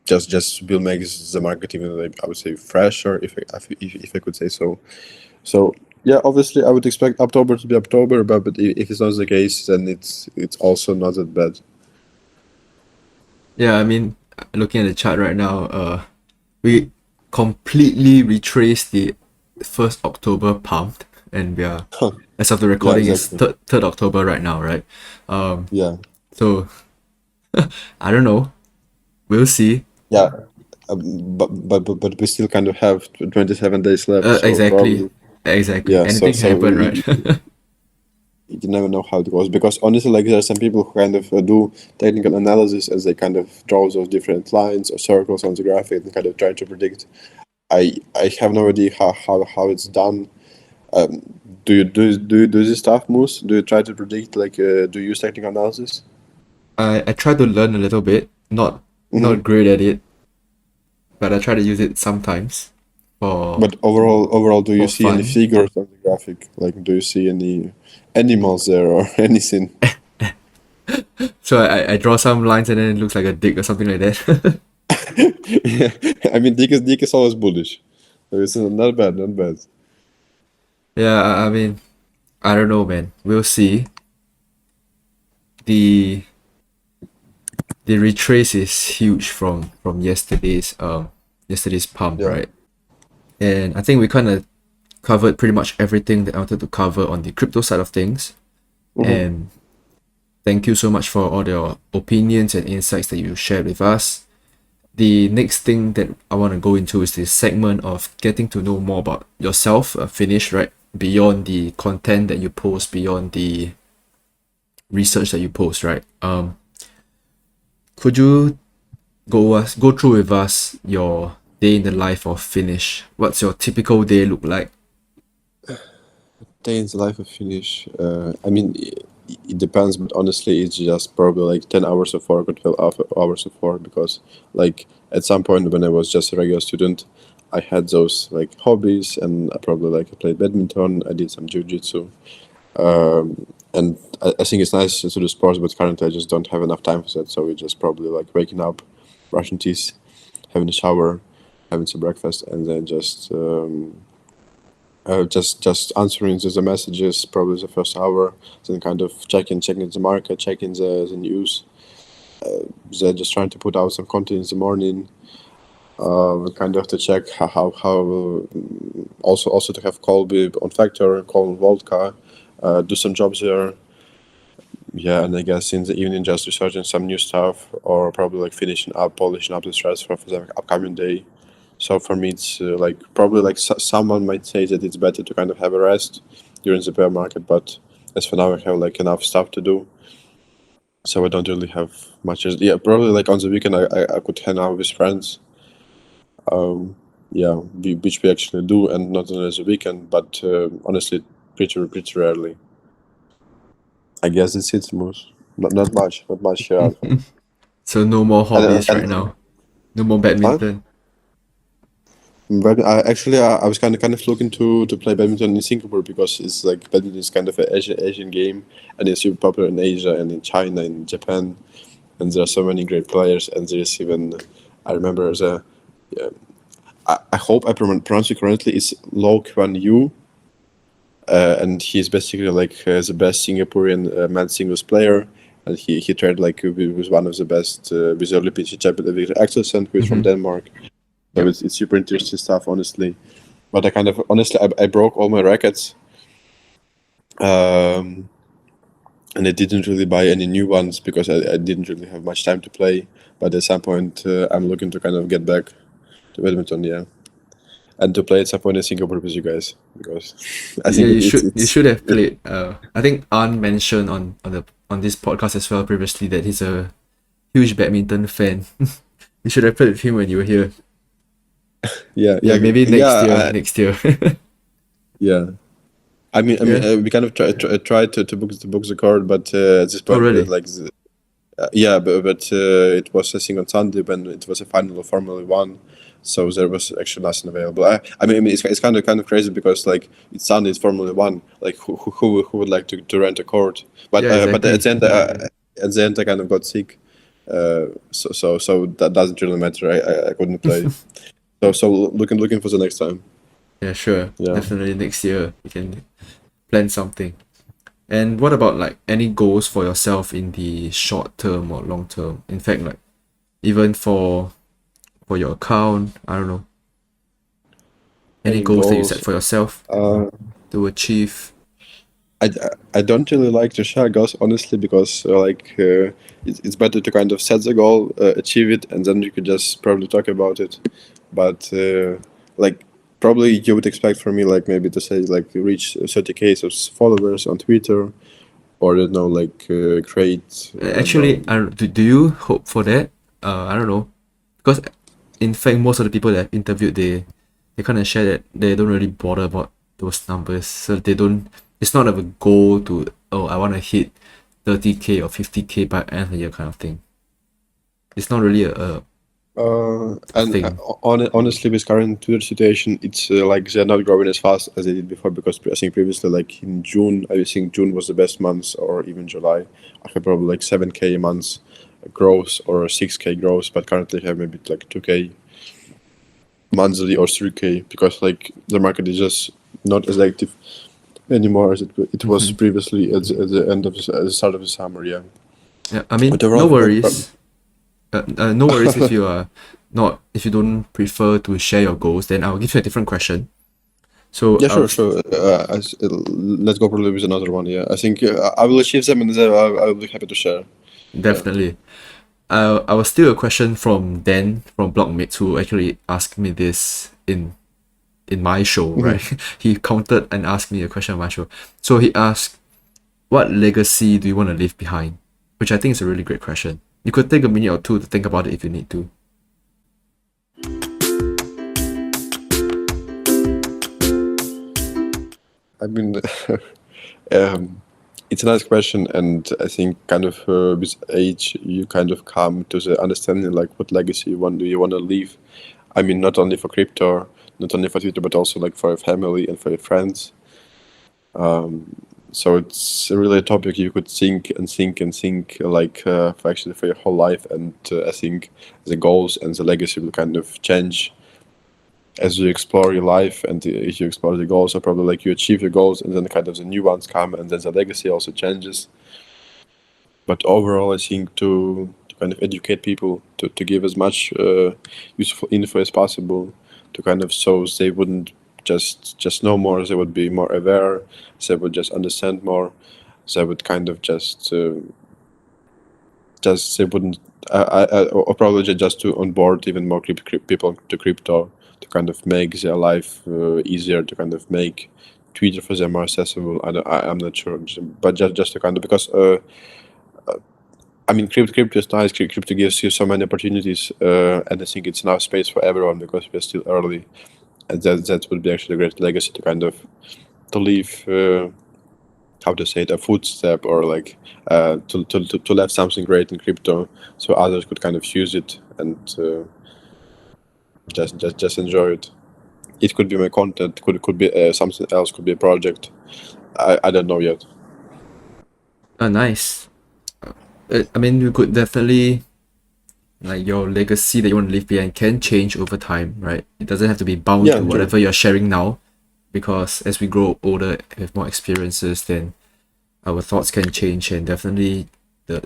just will make the market even, like, I would say, fresher, if I could say so. So yeah, obviously I would expect October to be October, but if it's not the case, then it's also not that bad. Yeah, I mean, looking at the chart right now, we completely retraced the 1st October pump, and we are, as of the Yeah, recording, is exactly. 3rd October right now, right? Yeah, So I don't know. We'll see. yeah. But we still kind of have 27 days left, so Exactly. probably, Exactly. yeah. Anything can happen, right? You never know how it goes, because honestly, like, there are some people who kind of do technical analysis, as they kind of draw those different lines or circles on the graphic and kind of try to predict. I have no idea how it's done. Do you do this stuff, Moose? Do you try to predict, like, do you use technical analysis? I try to learn a little bit, not Mm-hmm. great at it, but I try to use it sometimes for But overall, do you see any fun. figures on the graphic? Like, do you see any animals there or anything? So I draw some lines and then it looks like a dick or something like that. Yeah, I mean, Dick is always bullish. So it's not bad, not bad. Yeah, I mean, I don't know, man. We'll see. The the retrace is huge from yesterday's pump, Yeah. right? And I think we kind of covered pretty much everything that I wanted to cover on the crypto side of things. Mm-hmm. And thank you so much for all your opinions and insights that you shared with us. The next thing that I want to go into is this segment of getting to know more about yourself, Finish, right? Beyond the content that you post, beyond the research that you post, right? Could you go through with us your day in the life of Finish? What's your typical day look like? Day in the life of Finnish. I mean, it depends, but honestly, it's just probably like 10 hours of work or 12 hours of work, because, like, at some point when I was just a regular student, I had those like hobbies, and I probably like I played badminton. I did some jiu-jitsu, and I think it's nice to do sports, but currently I just don't have enough time for that. So we just probably like waking up, brushing teeth, having a shower, having some breakfast, and then just answering the messages probably the first hour, then kind of checking the market, checking the news, then just trying to put out some content in the morning, kind of to check how also to have Colby on Factor, call on Voltka, do some jobs there. Yeah, and I guess in the evening just researching some new stuff, or probably like polishing up the stress for the upcoming day. So for me, it's like probably like someone might say that it's better to kind of have a rest during the bear market, but as for now, I have like enough stuff to do, so I don't really have much. Yeah, probably like on the weekend, I could hang out with friends. Yeah, which we actually do, and not only as a weekend, but honestly, pretty rarely. I guess it's Moose. Not much here. So no more hobbies right And now. No more huh? badminton. But I was kind of looking to play badminton in Singapore, because it's like badminton is kind of an Asian game, and it's super popular in Asia and in China and Japan, and there are so many great players. And there's even, I remember I hope I pronounce it correctly. It's Lo Kuan Yu, and he's basically like the best Singaporean men's singles player. And he trained like with one of the best with the Olympic champion Victor Axelsen, who is from Denmark. So Yep. it's super interesting stuff, honestly. But I broke all my rackets, and I didn't really buy any new ones because I didn't really have much time to play. But at some point, I'm looking to kind of get back to badminton, yeah, and to play at some point in Singapore with you guys, because I Yeah, think you should have it played. I think An mentioned on this podcast as well previously that he's a huge badminton fan. You should have played with him when you were here. yeah Yeah, maybe next year. yeah Next year. yeah. Yeah. We kind of tried to book the card, but at this Oh, point, really? yeah, but it was I think on Sunday when it was a final of Formula One, so there was actually nothing available. I mean, it's kind of crazy because like it's Sunday, it's Formula One. Like who would like to rent a court? Yeah, But exactly. at the end I kind of got sick, so that doesn't really matter. I couldn't play. So looking for the next time. Yeah, sure. Yeah. Definitely next year you can plan something. And what about like any goals for yourself in the short term or long term? In fact, like even for your account, I don't know. Any Any goals that you set goals? for yourself to achieve? I, I don't really like to share goals, honestly, because it's better to kind of set the goal, achieve it, and then you could just probably talk about it. But like probably you would expect from me like maybe to say like reach 30K of followers on Twitter, or you know like create I don't Actually, know. do you hope for that? I don't know, because in fact most of the people that I've interviewed they kind of share that they don't really bother about those numbers, so they don't. It's not of a goal to I want to hit 30K or 50K by end of the year kind of thing. It's not really a And thing. honestly, with current Twitter situation, it's like they're not growing as fast as they did before, because I think previously, like in June, I think June was the best month, or even July. I had probably like 7K a month growth or 6K growth, but currently I have maybe like 2K monthly or 3K, because like the market is just not as active anymore as it was previously at the end of at the start of the summer. Yeah, Yeah, I mean, but no overall, worries. No worries if you are not if you don't prefer to share your goals. Then I'll give you a different question. So yeah, sure. Let's go probably with another one. Yeah, I think I will achieve them, and then I will be happy to share. Yeah. definitely. I was still a question from Dan from Blockmates who actually asked me this in my show, right? He countered and asked me a question on my show. So he asked, "What legacy do you want to leave behind?" Which I think is a really great question. You could take a minute or two to think about it if you need to. I mean, it's a nice question, and I think kind of with age you kind of come to the understanding like what legacy you want to leave. I mean, not only for crypto, not only for Twitter, but also like for your family and for your friends. So it's really a topic you could think and think and think, like for actually for your whole life. And I think the goals and the legacy will kind of change as you explore your life, and if you explore the goals, or probably like you achieve your goals, and then kind of the new ones come, and then the legacy also changes. But overall, I think to kind of educate people, to give as much useful info as possible, to kind of so they wouldn't just know more, they would be more aware, they would just understand more, they would kind of just they wouldn't or probably just to onboard even more people to crypto, to kind of make their life easier, to kind of make Twitter for them more accessible. I'm not sure, but just to kind of, because I mean, crypto is nice. Crypto gives you so many opportunities, and I think it's enough space for everyone because we're still early, and that would be actually a great legacy to kind of to leave. How to say it, a footstep, or like to left something great in crypto, so others could kind of use it and just enjoy it. It could be my content, could be something else, could be a project. I don't know yet. Nice. I mean, you could definitely, like, your legacy that you want to leave behind can change over time, right? It doesn't have to be bound Yeah, to whatever you're sharing now, because as we grow older, have more experiences, then our thoughts can change, and definitely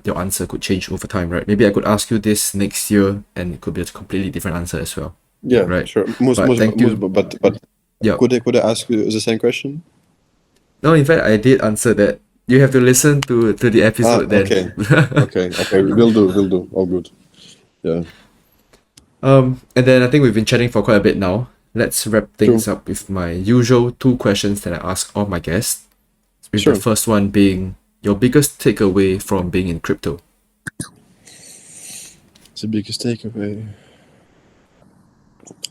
your answer could change over time, right? Maybe I could ask you this next year, and it could be a completely different answer as well, yeah, right? sure. But thank you. But Yeah. could I ask you the same question? No, in fact, I did answer that. You have to listen to the episode then. Okay, okay. We'll do. All good. Yeah. And then I think we've been chatting for quite a bit now. Let's wrap things True. up with my usual 2 questions that I ask all my guests. With Sure. the first one being your biggest takeaway from being in crypto. The biggest takeaway,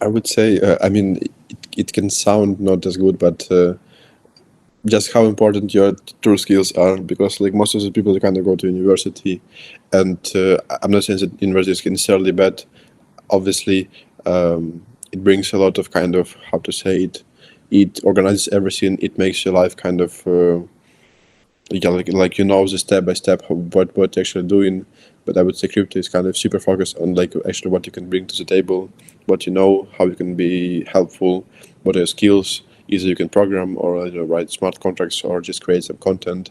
I would say, I mean, it can sound not as good, but just how important your true skills are, because like most of the people kind of go to university, and I'm not saying that university is necessarily bad. Obviously, it brings a lot of kind of, how to say it, it organizes everything. It makes your life kind of yeah, like you know the step by step what you're actually doing. But I would say crypto is kind of super focused on like actually what you can bring to the table, what you know, how you can be helpful, what are your skills. Either you can program, or write smart contracts, or just create some content.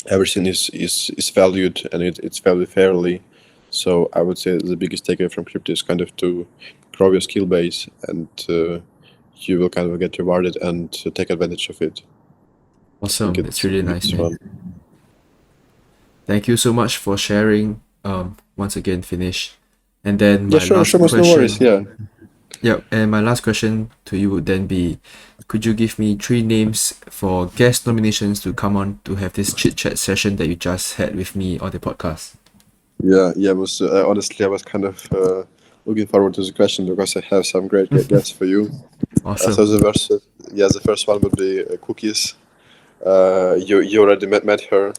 Everything is valued, and it's valued fairly. So I would say the biggest takeaway from crypto is kind of to grow your skill base, and you will kind of get rewarded and take advantage of it. I think Awesome. It's really nice, it's man. fun. Thank you so much for sharing. Once again, Finish. And then Yeah, my sure, last no worries. question. Yeah, Yep. And my last question to you would then be, could you give me 3 names for guest nominations to come on to have this chit chat session that you just had with me on the podcast? yeah. It was honestly, I was kind of looking forward to the question because I have some great guests for you. Awesome. So the first one would be Cookies. You already met her.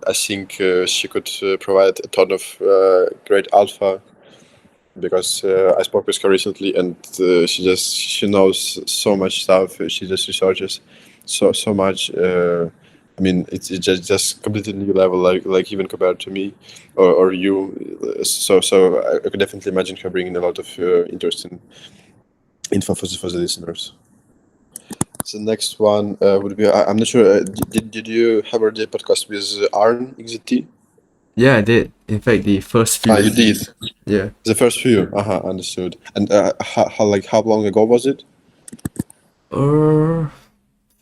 I think she could provide a ton of great alpha, because I spoke with her recently, and she knows so much stuff. She just researches so much. I mean, it's just completely new level, like even compared to me or you. So I could definitely imagine her bringing a lot of interesting info for the listeners. The next one would be, I'm not sure. Did you have already a podcast with Arn XZT? Yeah, I did. In fact, the first few. You did. Yeah. The first few. Understood. And how long ago was it?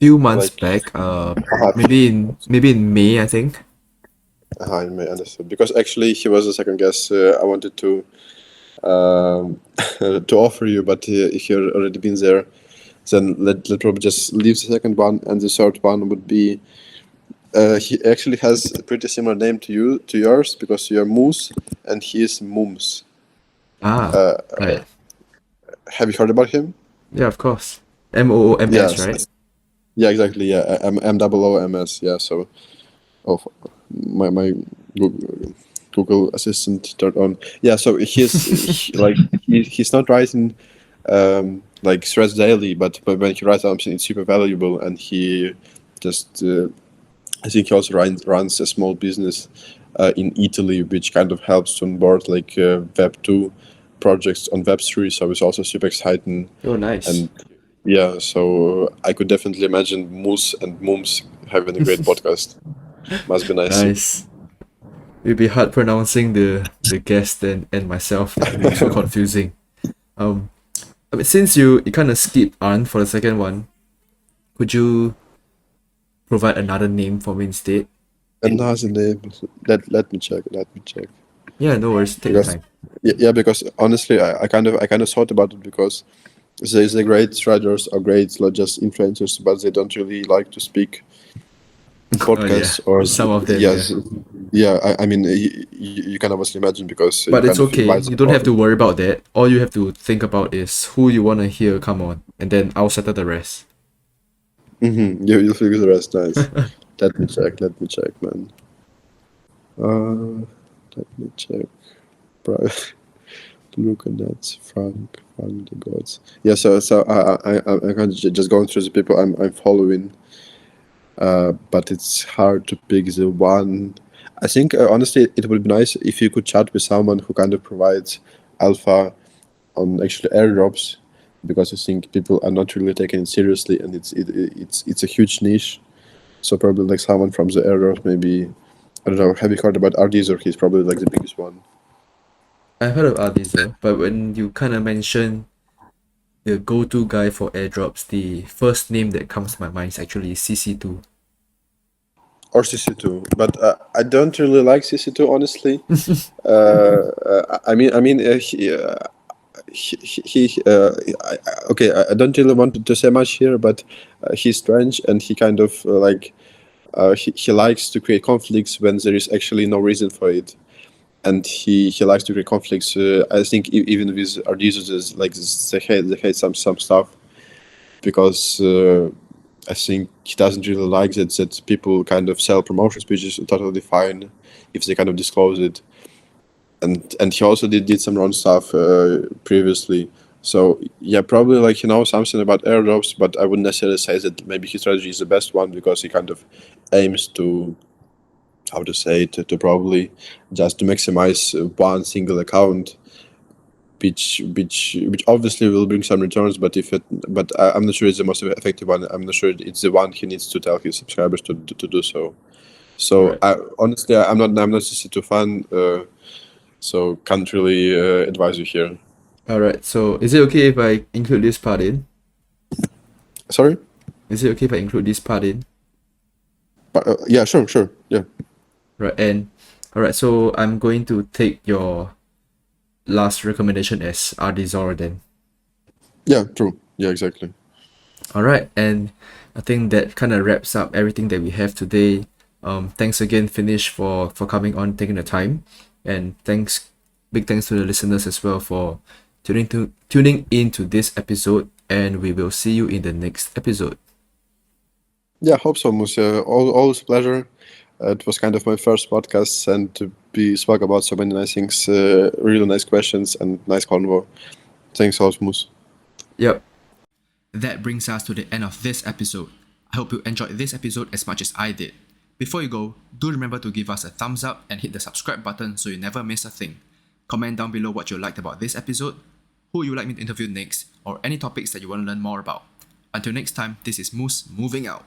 Few months Like, back. Maybe in May, I think. I may understood, because actually he was the second guest I wanted to to offer you, but if you've already been there, then let probably just leave the second one, and the third one would be. He actually has a pretty similar name to yours, because you're Moose and he is Mooms. Right. Have you heard about him? Yeah, of course. MOOMS, Yes. right? Yeah, exactly. Yeah, MOOMS. Yeah. So, oh, my Google Assistant turned on. Yeah, so he's not writing like threads daily, but when he writes something, it's super valuable, and he just I think he also runs a small business in Italy, which kind of helps to onboard like Web 2 projects on Web 3. So it's also super exciting. Oh, nice. And yeah, so I could definitely imagine Moose and Mooms having a great podcast. Must be nice. Nice. It'd be hard pronouncing the guest and myself. It'd be so confusing. I mean, since you kind of skipped on for the second one, could you provide another name for me instead? Another name. Let me check. Let me check. Yeah, no worries. Take your Because time. yeah, because honestly, I kind of thought about it because there's a great writers or great like just influencers, but they don't really like to speak Oh yeah, podcasts or some of them. Yeah, yes, yeah. I mean, you can obviously imagine because you but it's kind of okay. invite You them don't have on. to worry about that. All you have to think about is who you wanna hear come on, and then I'll settle the rest. You'll figure the rest. Nice. Let me check. Let me check, man. Let me check. Bro, look at that, Frank the gods. Yeah. So I kind of just going through the people I'm following. But it's hard to pick the one. I think honestly, it would be nice if you could chat with someone who kind of provides alpha on actually airdrops, because I think people are not really taking it seriously, and it's a huge niche. So probably like someone from the airdrops, maybe I don't know. Have you heard about Ardizer? He's probably like the biggest one. I've heard of Ardizo, but when you kind of mention the go-to guy for airdrops, the first name that comes to my mind is actually CC2. Or CC2, but I don't really like CC2 honestly. I mean, okay, I don't really want to say much here, but he's strange, and he kind of he likes to create conflicts when there is actually no reason for it, and he likes to create conflicts. I think even with our users, like they hate some stuff because I think he doesn't really like that people kind of sell promotions, which is totally fine if they kind of disclose it. And he also did some wrong stuff previously. So yeah, probably like he knows something about airdrops, but I wouldn't necessarily say that maybe his strategy is the best one, because he kind of aims to, how to say it, to probably just to maximize one single account, which obviously will bring some returns. But I'm not sure it's the most effective one. I'm not sure it's the one he needs to tell his subscribers to do so. So Right. honestly, I'm not a CC2 fan. So can't really advise you here. Alright, so is it okay if I include this part in? Sorry? Is it okay if I include this part in? But, yeah, sure. Yeah. Right, and alright, so I'm going to take your last recommendation as Ardizor then. Yeah, true. Yeah, exactly. Alright, and I think that kind of wraps up everything that we have today. Thanks again, Finish, for coming on, taking the time, and big thanks to the listeners as well for tuning into this episode. And we will see you in the next episode. Yeah, hope so, Musa. Always a pleasure. It was kind of my first podcast, and to be spoke about so many nice things, really nice questions, and nice convo. Thanks a lot, Mus. Yep. That brings us to the end of this episode. I hope you enjoyed this episode as much as I did. Before you go, do remember to give us a thumbs up and hit the subscribe button so you never miss a thing. Comment down below what you liked about this episode, who you like me to interview next, or any topics that you want to learn more about. Until next time, this is Moose moving out.